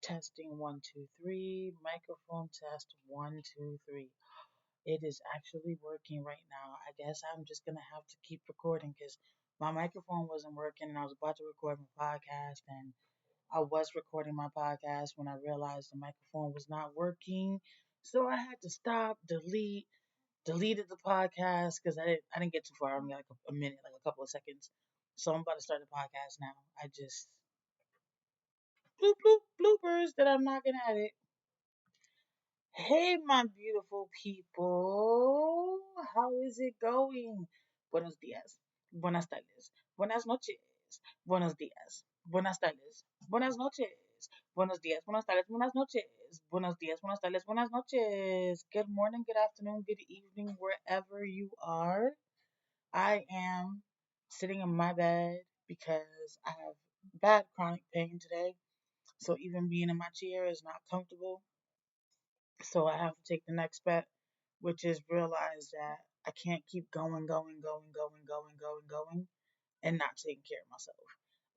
Testing 1, 2, 3. Microphone test 1, 2, 3. It is actually working right now. I guess I'm just gonna have to keep recording because my microphone wasn't working and I was about to record my podcast and I was recording my podcast when I realized the microphone was not working. So I had to stop, deleted the podcast because I didn't get too far. I only got like a minute, like a couple of seconds. So I'm about to start the podcast now. I just bloop bloop bloopers that I'm not gonna edit. Hey, my beautiful people. How is it going? Buenos dias. Buenas tardes. Buenas noches. Buenos dias. Buenas tardes. Buenas noches. Buenos dias. Buenas tardes. Buenas noches. Buenos dias. Buenas tardes. Buenas noches. Good morning, good afternoon, good evening, wherever you are. I am sitting in my bed because I have bad chronic pain today. So even being in my chair is not comfortable. So I have to take the next step, which is realize that I can't keep going, and not taking care of myself.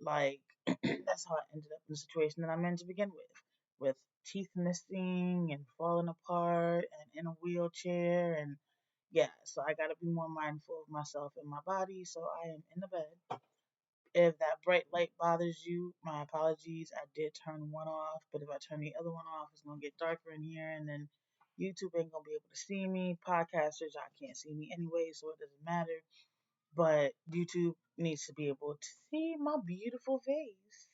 Like, that's how I ended up in the situation that I'm in to begin with teeth missing and falling apart and in a wheelchair. And yeah, so I got to be more mindful of myself and my body. So I am in the bed. If that bright light bothers you, my apologies. I did turn one off, but if I turn the other one off, it's gonna get darker in here, and then YouTube ain't gonna be able to see me. Podcasters, I can't see me anyway, so it doesn't matter. But YouTube needs to be able to see my beautiful face,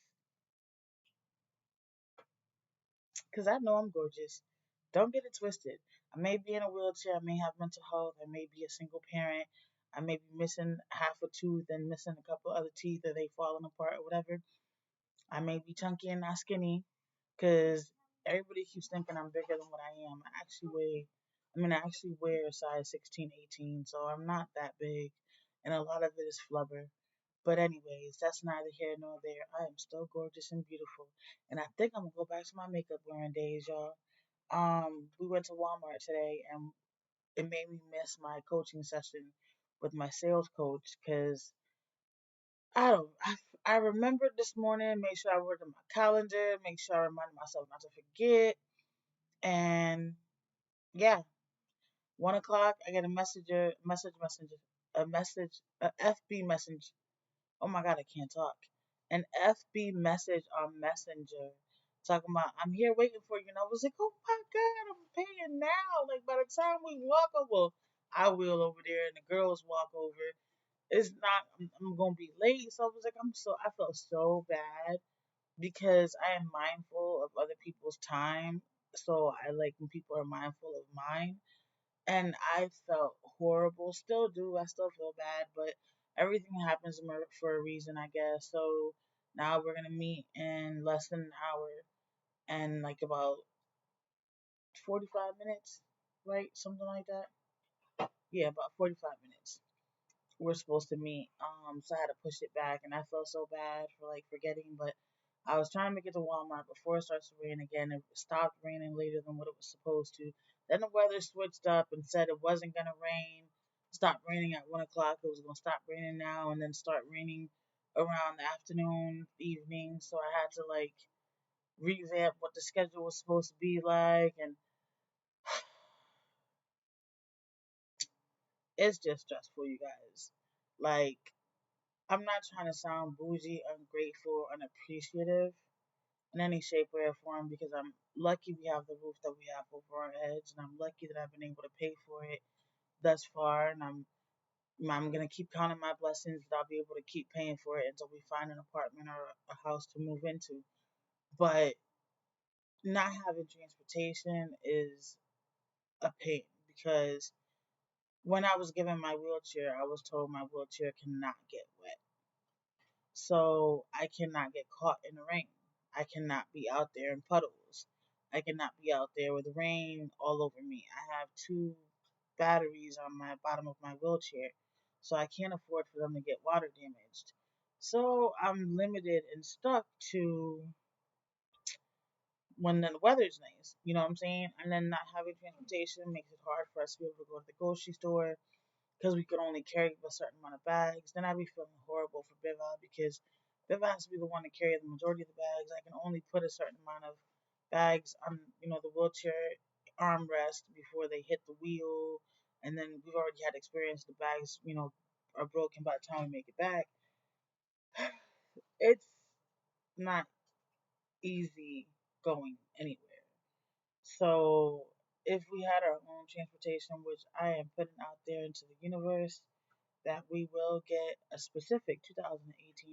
because I know I'm gorgeous. Don't get it twisted. I may be in a wheelchair. I may have mental health. I may be a single parent. I may be missing half a tooth and missing a couple other teeth, or they falling apart or whatever. I may be chunky and not skinny because everybody keeps thinking I'm bigger than what I am. I actually wear a size 16, 18, so I'm not that big, and a lot of it is flubber. But anyways, that's neither here nor there. I am still gorgeous and beautiful, and I think I'm gonna go back to my makeup wearing days, y'all. We went to Walmart today, and it made me miss my coaching session with my sales coach because I don't. I remembered this morning. Make sure I wrote it in my calendar. Make sure I reminded myself not to forget. And yeah, 1 o'clock. I get a a FB message. Oh my God, I can't talk. An FB message on Messenger talking about I'm here waiting for you. And I was like, oh my God, I'm paying now. Like by the time we walk over, I will over there, and the girls walk over. It's not. I'm gonna be late. So I was like, I felt so bad because I am mindful of other people's time. So I like when people are mindful of mine. And I felt horrible. Still do. I still feel bad, but everything happens for a reason, I guess. So now we're gonna meet in less than an hour and like about 45 minutes, right? Something like that. Yeah, about 45 minutes. We're supposed to meet. So I had to push it back, and I felt so bad for like forgetting. But I was trying to make it to Walmart before it starts to rain again. It stopped raining later than what it was supposed to. Then the weather switched up and said it wasn't gonna rain. Stopped raining at 1 o'clock. It was gonna stop raining now, and then start raining around the afternoon, evening. So I had to like revamp what the schedule was supposed to be like, and it's just stressful, you guys. Like I'm not trying to sound bougie, ungrateful, unappreciative in any shape, way, or form because I'm lucky we have the roof that we have over our heads, and I'm lucky that I've been able to pay for it thus far, and I'm gonna keep counting my blessings that I'll be able to keep paying for it until we find an apartment or a house to move into. But not having transportation is a pain because when I was given my wheelchair, I was told my wheelchair cannot get wet. So I cannot get caught in the rain. I cannot be out there in puddles. I cannot be out there with rain all over me. I have two batteries on my bottom of my wheelchair, so I can't afford for them to get water damaged. So I'm limited and stuck to when the weather's nice. You know what I'm saying? And then not having transportation makes it hard for us to be able to go to the grocery store because we could only carry a certain amount of bags. Then I'd be feeling horrible for Biva because Biva has to be the one to carry the majority of the bags. I can only put a certain amount of bags on, the wheelchair armrest before they hit the wheel, and then we've already had experience. The bags, are broken by the time we make it back. It's not easy going anywhere. So if we had our own transportation, which I am putting out there into the universe, that we will get a specific 2018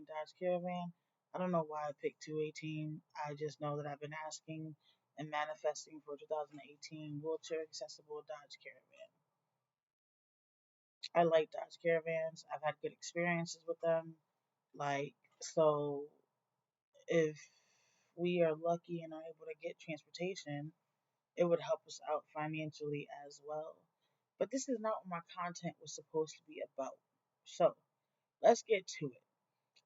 Dodge Caravan. I don't know why I picked 218. I just know that I've been asking and manifesting for 2018 wheelchair accessible Dodge Caravan. I like Dodge Caravans. I've had good experiences with them. Like, so if we are lucky and are able to get transportation, it would help us out financially as well. But this is not what my content was supposed to be about. So let's get to it.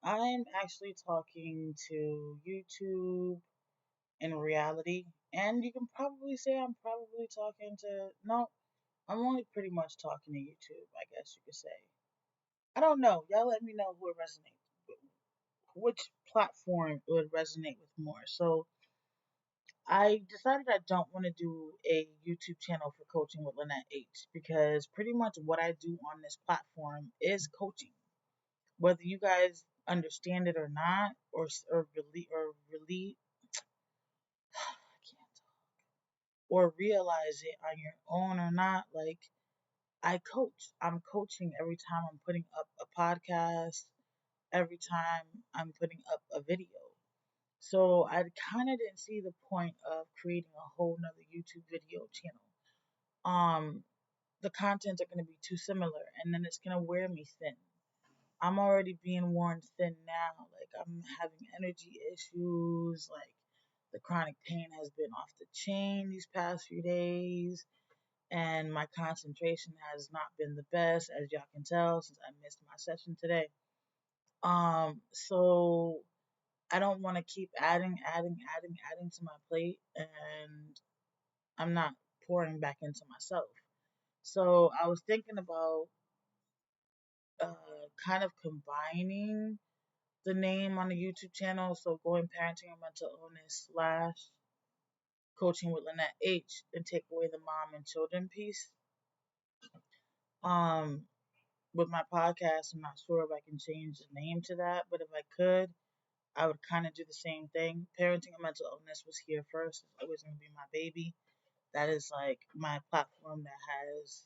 I'm actually talking to YouTube in reality, and you can probably say I'm probably talking to, no, I'm only pretty much talking to YouTube, I guess you could say. I don't know. Y'all let me know who it resonates with, which platform it would resonate with more. So I decided I don't want to do a YouTube channel for coaching with Linette H because pretty much what I do on this platform is coaching. Whether you guys understand it or not, or realize it on your own or not, like I coach. I'm coaching every time I'm putting up a podcast, every time I'm putting up a video. So I kind of didn't see the point of creating a whole nother YouTube video channel. The contents are going to be too similar, and then it's going to wear me thin. I'm already being worn thin now. Like I'm having energy issues. Like the chronic pain has been off the chain these past few days, and my concentration has not been the best, as y'all can tell, since I missed my session today. So I don't want to keep adding to my plate, and I'm not pouring back into myself. So I was thinking about kind of combining the name on the YouTube channel. So going parenting and mental illness slash coaching with Linette H and take away the mom and children piece. Um, with my podcast, I'm not sure if I can change the name to that, but if I could, I would kind of do the same thing. Parenting and mental illness was here first. It's always going to be my baby. That is like my platform that has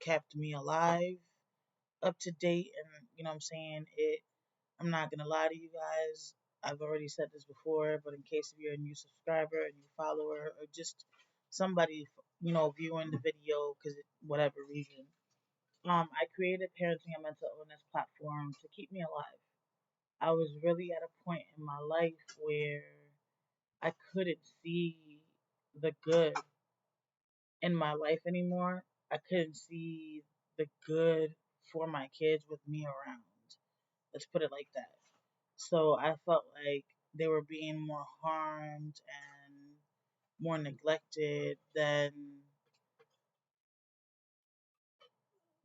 kept me alive, up to date, and what I'm saying, I'm not gonna lie to you guys. I've already said this before, but in case if you're a new subscriber, a new follower, or just somebody, viewing the video because whatever reason, I created parenting and mental illness platform to keep me alive. I was really at a point in my life where I couldn't see the good in my life anymore. I couldn't see the good for my kids with me around. Let's put it like that. So I felt like they were being more harmed and more neglected than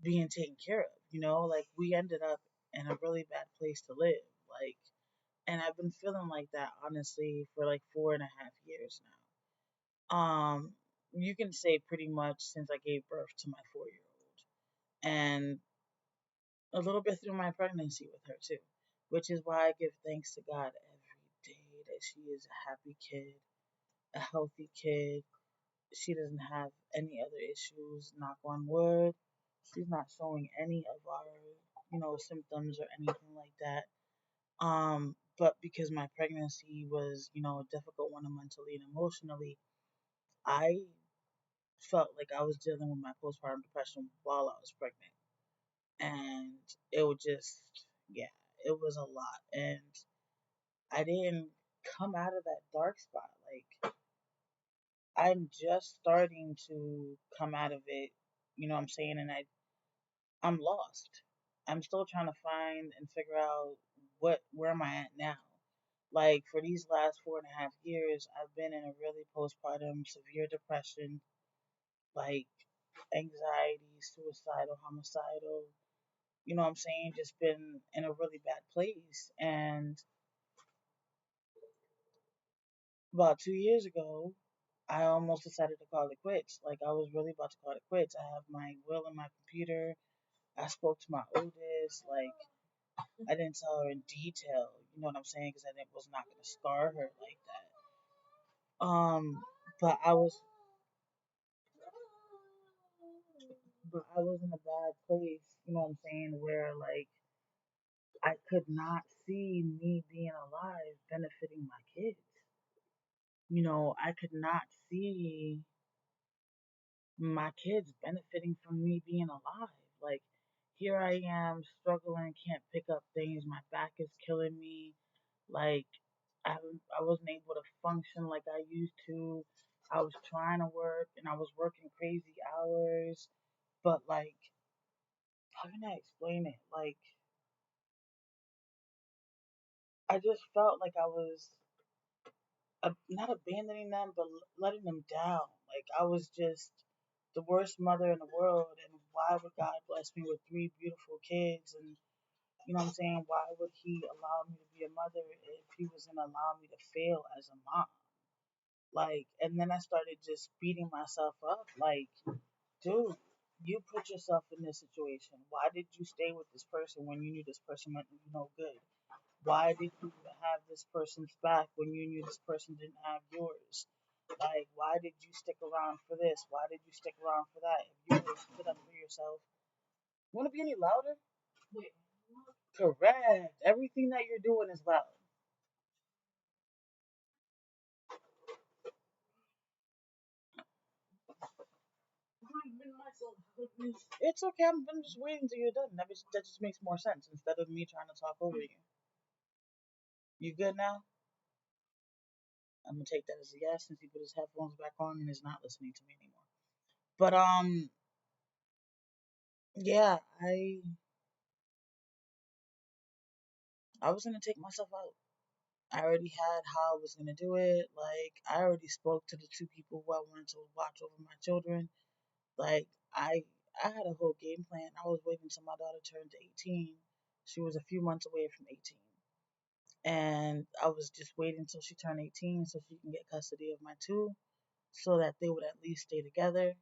being taken care of. Like we ended up in a really bad place to live. Like, and I've been feeling like that honestly for like 4.5 years now. You can say pretty much since I gave birth to my 4-year-old, and a little bit through my pregnancy with her too, which is why I give thanks to God every day that she is a happy kid, a healthy kid. She doesn't have any other issues, knock on wood. She's not showing any of our, symptoms or anything like that. But because my pregnancy was, a difficult one mentally and emotionally, I felt like I was dealing with my postpartum depression while I was pregnant. And it was just, yeah, it was a lot. And I didn't come out of that dark spot. Like, I'm just starting to come out of it, what I'm saying? And I'm lost. I'm still trying to find and figure out where am I at now. Like for these last 4.5 years, I've been in a really postpartum severe depression, like anxiety, suicidal, homicidal, what I'm saying? Just been in a really bad place. And about 2 years ago, I almost decided to call it quits. Like I was really about to call it quits. I have my will in my computer. I spoke to my oldest. Like I didn't tell her in detail. You know what I'm saying? Because I didn't, was not going to scar her like that. But I was in a bad place. You know what I'm saying? Where like I could not see me being alive benefiting my kids. I could not see my kids benefiting from me being alive. Like, here I am struggling, can't pick up things, my back is killing me. Like, I wasn't able to function like I used to. I was trying to work and I was working crazy hours, but like, how can I explain it? Like, I just felt like I was not abandoning them, but letting them down. Like I was just the worst mother in the world, and why would God bless me with three beautiful kids? And you know what I'm saying? Why would He allow me to be a mother if He was gonna allow me to fail as a mom? Like, and then I started just beating myself up. Like, dude, you put yourself in this situation. Why did you stay with this person when you knew this person meant you no good? Why did you have this person's back when you knew this person didn't have yours? Like, why did you stick around for this? Why did you stick around for that? If you would have stood up for yourself, you want to be any louder? Correct. Everything that you're doing is loud. It's okay. I'm just waiting till you're done. That just makes more sense instead of me trying to talk over you. You good now? I'm gonna take that as a yes since he put his headphones back on and is not listening to me anymore. But yeah, I was gonna take myself out. I already had how I was gonna do it. Like I already spoke to the two people who I wanted to watch over my children. Like I had a whole game plan. I was waiting until my daughter turned 18. She was a few months away from 18. And I was just waiting until she turned 18 so she can get custody of my two so that they would at least stay together.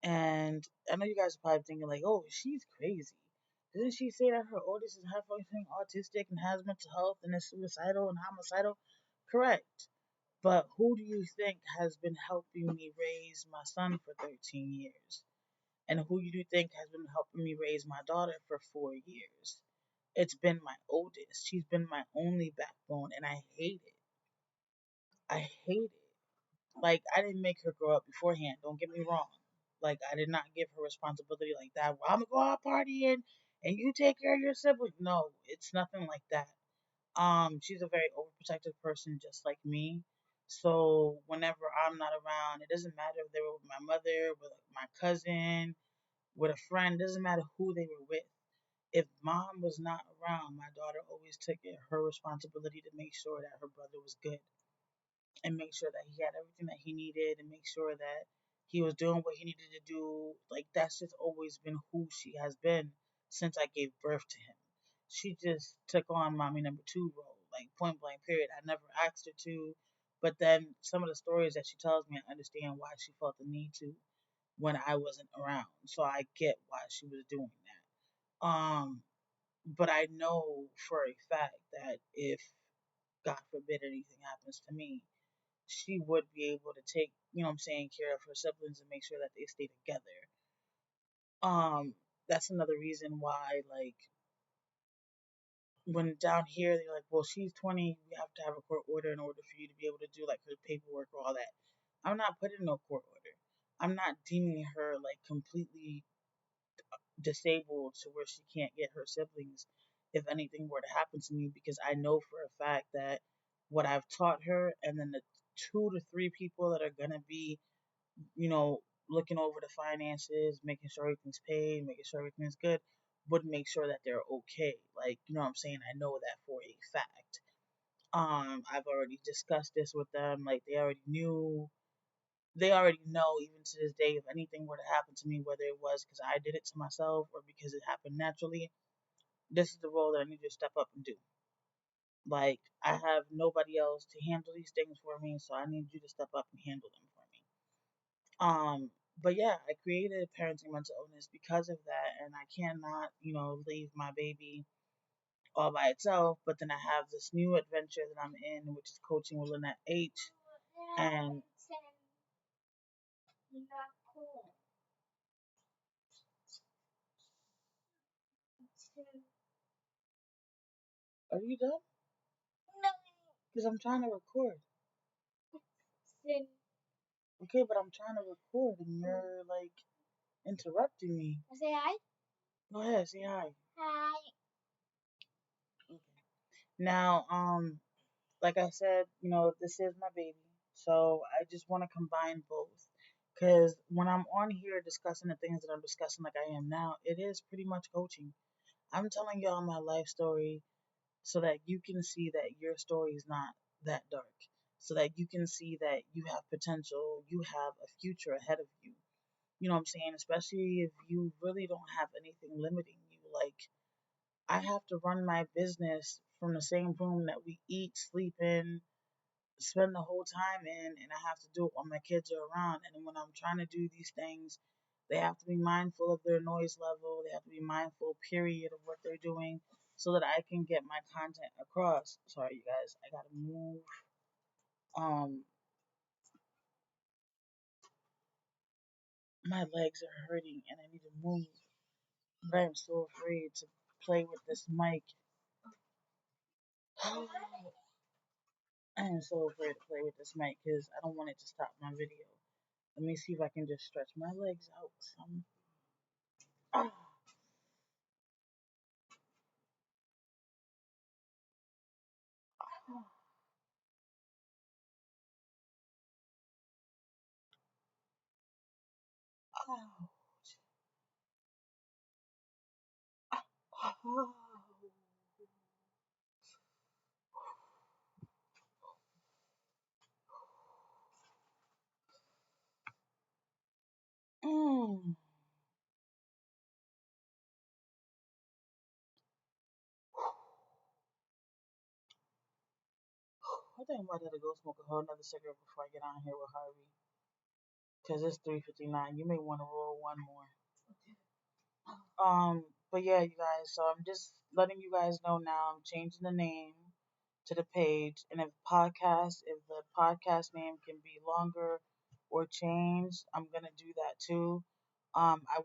And I know you guys are probably thinking like, oh, she's crazy. Didn't she say that her oldest is high functioning autistic and has mental health and is suicidal and homicidal? Correct. But who do you think has been helping me raise my son for 13 years? And who do you think has been helping me raise my daughter for 4 years? It's been my oldest. She's been my only backbone, and I hate it. I hate it. Like, I didn't make her grow up beforehand. Don't get me wrong. Like, I did not give her responsibility like that. Well, I'm gonna go out partying and you take care of your sibling. No, it's nothing like that. She's a very overprotective person, just like me. So whenever I'm not around, it doesn't matter if they were with my mother, with my cousin, with a friend. It doesn't matter who they were with. If mom was not around, my daughter always took it her responsibility to make sure that her brother was good and make sure that he had everything that he needed and make sure that he was doing what he needed to do. Like that's just always been who she has been since I gave birth to him. She just took on mommy number two role, like point blank period. I never asked her to, but then some of the stories that she tells me, I understand why she felt the need to when I wasn't around. So I get why she was doing that. But I know for a fact that if God forbid anything happens to me, she would be able to take, you know what I'm saying, care of her siblings and make sure that they stay together. That's another reason why, like, when down here, they're like, well, she's 20, we have to have a court order in order for you to be able to do, like, her paperwork or all that. I'm not putting no court order. I'm not deeming her, like, completely disabled to where she can't get her siblings if anything were to happen to me because I know for a fact that what I've taught her and then the 2 to 3 people that are going to be looking over the finances, making sure everything's paid, making sure everything's good, would make sure that they're okay. Like, you know what I'm saying? I know that for a fact. I've already discussed this with them. Like, they already knew. They already know, even to this day, if anything were to happen to me, whether it was because I did it to myself or because it happened naturally, this is the role that I need to step up and do. Like, I have nobody else to handle these things for me, so I need you to step up and handle them for me. Um, but yeah, I created parenting mental illness because of that, and I cannot, leave my baby all by itself. But then I have this new adventure that I'm in, which is coaching with Linette H. And are you done? Because I'm trying to record. Okay, but I'm trying to record, and you're like interrupting me. Go ahead, say hi. Okay. Now, like I said, this is my baby, so I just want to combine both. Because when I'm on here discussing the things that I'm discussing, like I am now, it is pretty much coaching. I'm telling y'all my life story so that you can see that your story is not that dark, so that you can see that you have potential, you have a future ahead of you. You know what I'm saying? Especially if you really don't have anything limiting you. Like, I have to run my business from the same room that we eat, sleep in, spend the whole time in, and I have to do it while my kids are around. And when I'm trying to do these things, they have to be mindful of their noise level. They have to be mindful, period, of what they're doing so that I can get my content across. Sorry, you guys, I gotta move. Um, my legs are hurting and I need to move, but I'm so afraid to play with this mic. I am so afraid to play with this mic because I don't want it to stop my video. Let me see if I can just stretch my legs out some. Ah, ah, ah, ah. Mm. I think I'm about to go smoke a whole nother cigarette before I get on here with Harvey. Because it's 3:59. You may want to roll one more. But yeah, you guys, so I'm just letting you guys know now I'm changing the name to the page. And if the podcast name can be longer or changed, I'm gonna do that too. I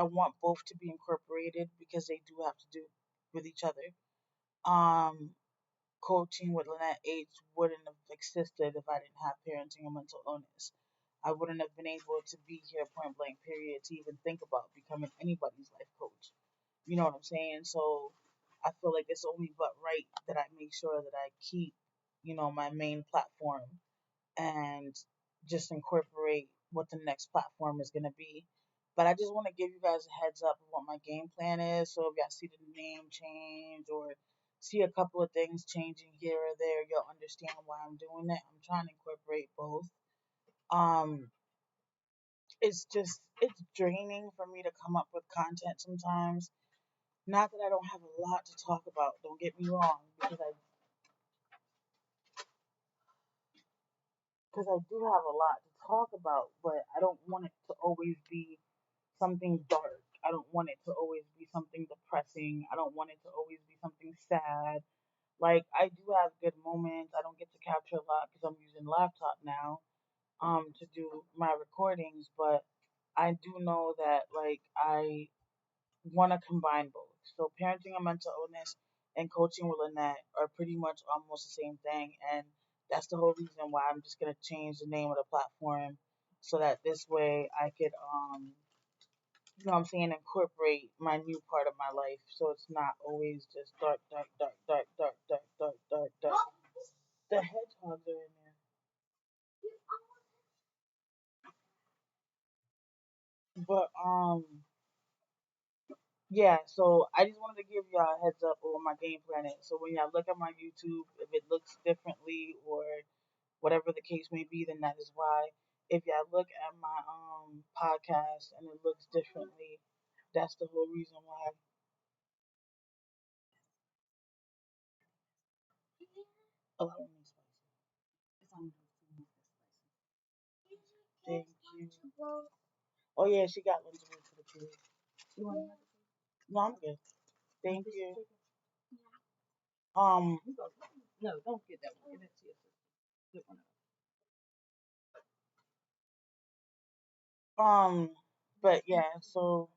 want both to be incorporated because they do have to do with each other. Um, Coaching with Linette H wouldn't have existed if I didn't have parenting and mental illness. I wouldn't have been able to be here point blank period to even think about becoming anybody's life coach. You know what I'm saying? So I feel like it's only but right that I make sure that I keep, my main platform and just incorporate what the next platform is going to be. But I just want to give you guys a heads up of what my game plan is. So if y'all see the name change or see a couple of things changing here or there, you'll understand why I'm doing it. I'm trying to incorporate both. Um, it's draining for me to come up with content sometimes. Not that I don't have a lot to talk about. Don't get me wrong, because I do have a lot to talk about, but I don't want it to always be something dark. I don't want it to always be something depressing. I don't want it to always be something sad. Like, I do have good moments. I don't get to capture a lot because I'm using laptop now to do my recordings, but I do know that like I want to combine both. So parenting a mental illness and coaching with Lynette are pretty much almost the same thing, and that's the whole reason why I'm just gonna change the name of the platform so that this way I could what I'm saying, incorporate my new part of my life so it's not always just dark, dark, dark, dark, dark, dark, dark, dark, dark. The hedgehogs are in there. But yeah, so I just wanted to give y'all a heads up on what my game plan is. So when y'all look at my YouTube, if it looks differently or whatever the case may be, then that is why. If y'all look at my podcast and it looks differently, that's the whole reason why. Allow me spicy. It's on the spicy. Thank Oh yeah, she got Lunchables for the kids. You want another? No, I'm good. Thank you. Um, no, don't get that one. Give it to your sister. Get one but yeah, so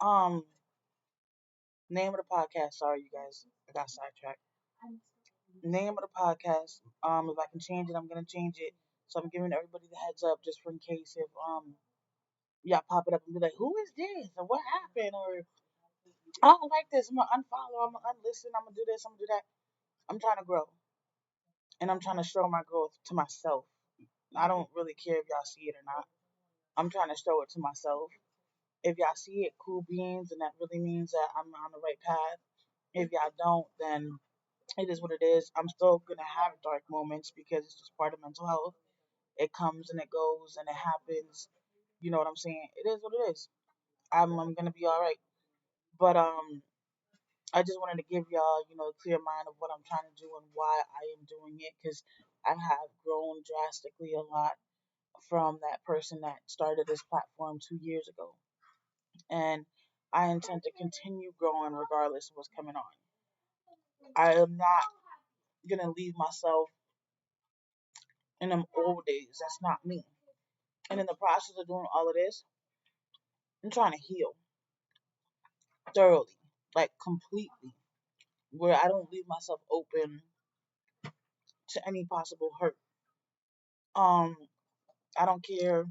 um, name of the podcast. Sorry, you guys, I got sidetracked. Name of the podcast. If I can change it, I'm gonna change it. So I'm giving everybody the heads up just for in case if y'all pop it up and be like, who is this? Or what happened? Or I don't like this. I'm gonna unfollow. I'm gonna unlisten. I'm gonna do this. I'm gonna do that. I'm trying to grow, and I'm trying to show my growth to myself. I don't really care if y'all see it or not. I'm trying to show it to myself. If y'all see it, cool beans, and that really means that I'm on the right path. If y'all don't, then it is what it is. I'm still gonna have dark moments because it's just part of mental health. It comes and it goes and it happens. You know what I'm saying? It is what it is. I'm gonna be all right. But I just wanted to give y'all, a clear mind of what I'm trying to do and why I am doing it because I have grown drastically a lot from that person that started this platform 2 years ago. And I intend to continue growing regardless of what's coming on. I am not gonna leave myself in them old days. That's not me. And in the process of doing all of this, I'm trying to heal thoroughly, like completely, where I don't leave myself open to any possible hurt. Um, I don't care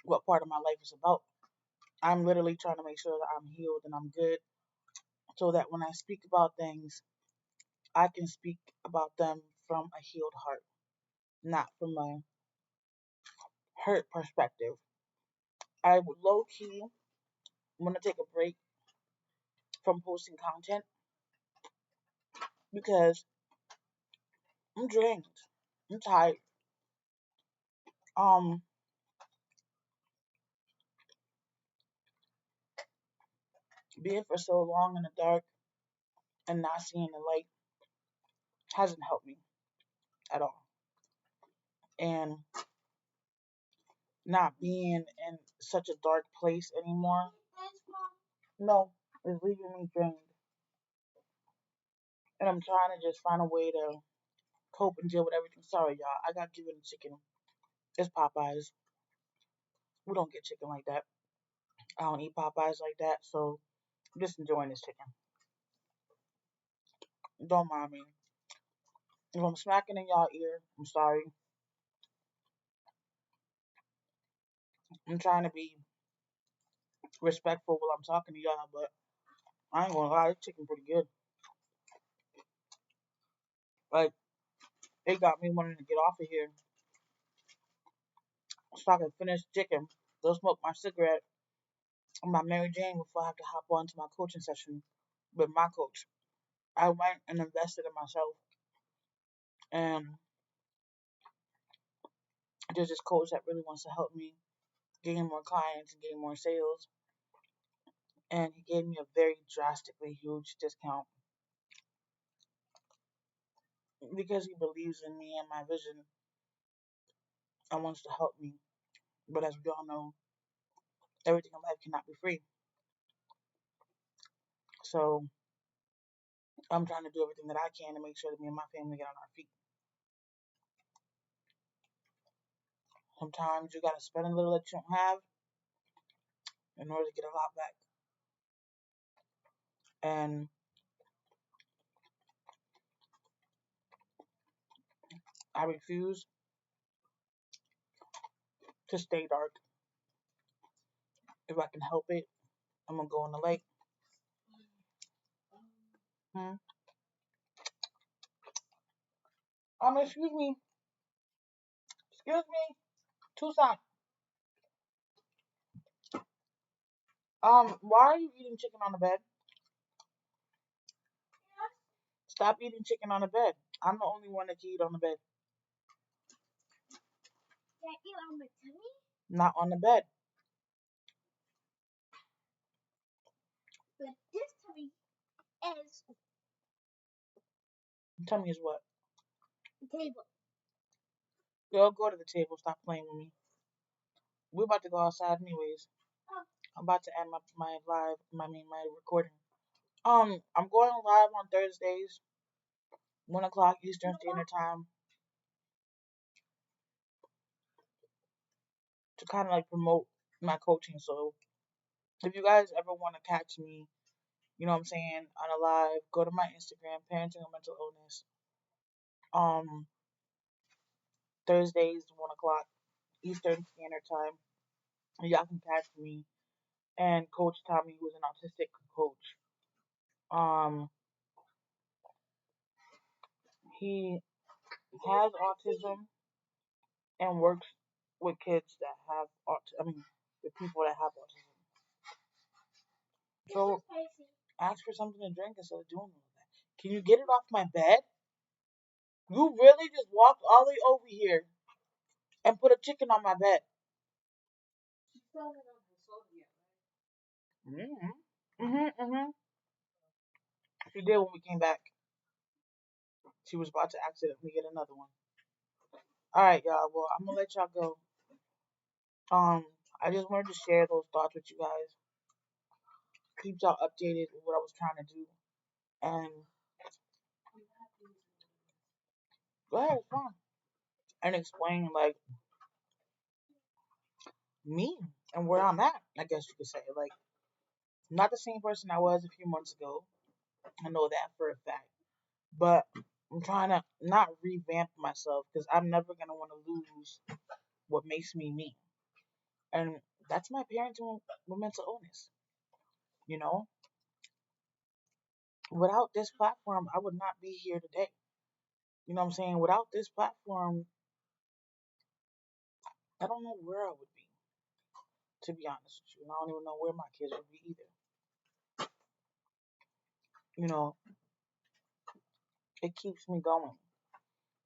what part of my life is about. I'm literally trying to make sure that I'm healed and I'm good so that when I speak about things, I can speak about them from a healed heart, not from a hurt perspective. I would low key want to take a break from posting content because I'm drained. I'm tired. Um, being for so long in the dark and not seeing the light hasn't helped me at all. And not being in such a dark place anymore, no, is leaving me drained. And I'm trying to just find a way to cope and deal with everything. Sorry, y'all. I got given chicken. It's Popeyes. We don't get chicken like that. I don't eat Popeyes like that, so I'm just enjoying this chicken. Don't mind me. If I'm smacking in y'all ear, I'm sorry. I'm trying to be respectful while I'm talking to y'all, but I ain't gonna lie, this chicken pretty good. Like, it got me wanting to get off of here so I can finish chicken, go smoke my cigarette and my Mary Jane before I have to hop on to my coaching session with my coach. I went and invested in myself, and there's this coach that really wants to help me gain more clients and gain more sales, and he gave me a very drastically huge discount because he believes in me and my vision and wants to help me. But as we all know, everything in life cannot be free. So I'm trying to do everything that I can to make sure that me and my family get on our feet. Sometimes you gotta spend a little that you don't have in order to get a lot back. And I refuse to stay dark. If I can help it, I'm gonna go in the lake. Hmm. Excuse me. Excuse me. Tucson. Why are you eating chicken on the bed? Stop eating chicken on the bed. I'm the only one that can eat on the bed. Not on the bed. Tummy is what? Girl, go to the table. Stop playing with me. We're about to go outside anyways. I'm about to end my live, my recording. I'm going live on Thursdays, 1 o'clock Eastern Standard Time, to kind of like promote my coaching. So if you guys ever want to catch me, you know what I'm saying, on a live, go to my Instagram, Parenting and Mental Illness. Thursdays, 1 o'clock Eastern Standard Time. Y'all can catch me and Coach Tommy, who's an autistic coach. He has autism and works with kids that have with people that have autism. So ask for something to drink instead of doing all that. Can you get it off my bed? You really just walked all the way over here and put a chicken on my bed. Mm-hmm. Mm-hmm. She did when we came back. She was about to accidentally get another one. All right, y'all. Well, I'm gonna let y'all go. Um, I just wanted to share those thoughts with you guys. Keep y'all updated with what I was trying to do. And go ahead, it's fine. And explain like me and where I'm at. I guess you could say like not the same person I was a few months ago. I know that for a fact. But I'm trying to not revamp myself because I'm never gonna want to lose what makes me me. And that's my parenting with mental illness. You know, without this platform, I would not be here today. You know what I'm saying? Without this platform, I don't know where I would be, to be honest with you. And I don't even know where my kids would be either. You know, it keeps me going.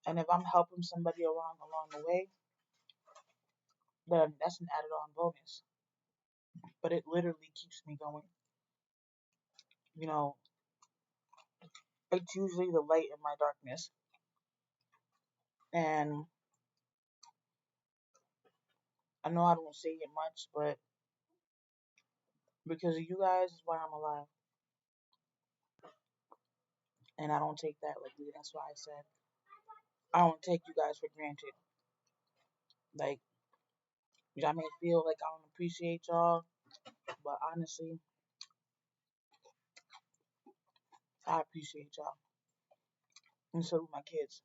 And if I'm helping somebody along the way, then that's an added on bonus. But it literally keeps me going. You know, it's usually the light in my darkness. And I know I don't say it much, but because of you guys is why I'm alive. And I don't take that lightly. That's why I said I don't take you guys for granted. Like, y'all may feel like I don't appreciate y'all, but honestly, I appreciate y'all. And so do my kids.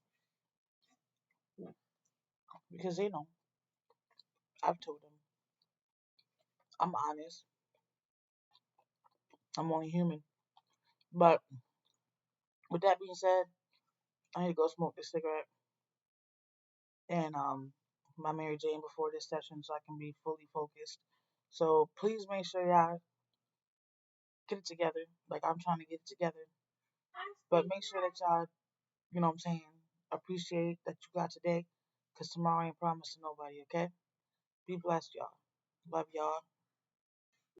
Because they know. I've told them. I'm honest. I'm only human. But with that being said, I need to go smoke this cigarette and my Mary Jane before this session so I can be fully focused. So please make sure y'all get it together. Like I'm trying to get it together. But make sure that y'all, you know what I'm saying, appreciate that you got today. Because tomorrow ain't promised to nobody, okay? Be blessed, y'all. Love y'all.